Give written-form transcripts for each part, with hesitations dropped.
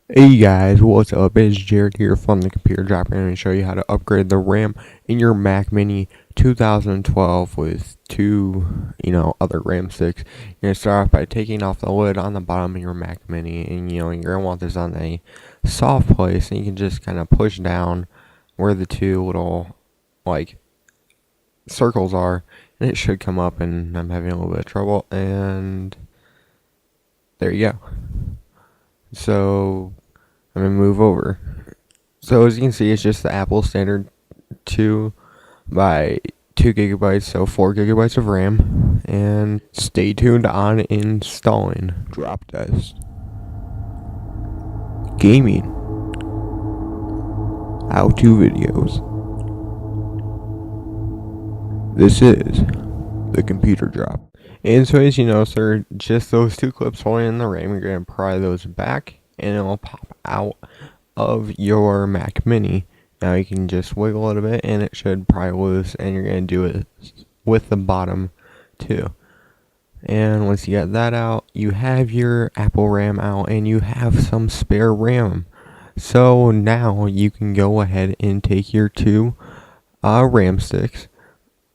Hey guys, what's up? It's Jared here from the Computer Drop. I'm going to show you how to upgrade the RAM in your Mac Mini 2012 with two, other RAM sticks. You're going to start off by taking off the lid on the bottom of your Mac Mini, and you're going to want this on a soft place, and you can just kind of push down where the two little, circles are, and it should come up, and I'm having a little bit of trouble, and there you go. So I'm going to move over. So as you can see, it's just the Apple standard 2 by 2 gigabytes, so 4 gigabytes of RAM. And stay tuned on installing. Drop test. Gaming. How-to videos. This is the Computer Drop. And so as you know, sir, just those two clips holding in the RAM, you're going to pry those back and it will pop out of your Mac Mini. Now you can just wiggle a little bit and it should pry loose, and you're going to do it with the bottom too. And once you get that out, you have your Apple RAM out and you have some spare RAM. So now you can go ahead and take your two RAM sticks,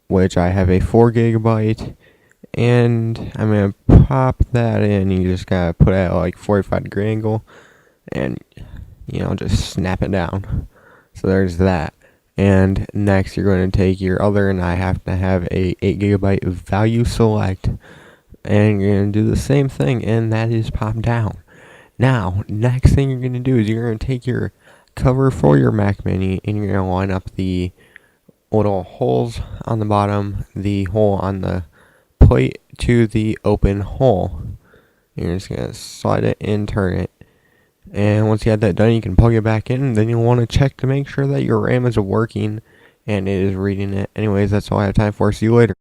which I have a 4 gigabyte, and I'm going to pop that in. You just gotta put it at like 45-degree angle and just snap it down. So there's that. And next you're going to take your other, and I have to have a 8 gigabyte value select, and you're going to do the same thing, and that is pop down. Now next thing you're going to do is you're going to take your cover for your Mac Mini, and you're going to line up the little holes on the bottom, the hole on the plate to the open hole. You're just going to slide it and turn it. And once you have that done, you can plug it back in, and then you'll want to check to make sure that your RAM is working and it is reading it. Anyways, that's all I have time for. See you later.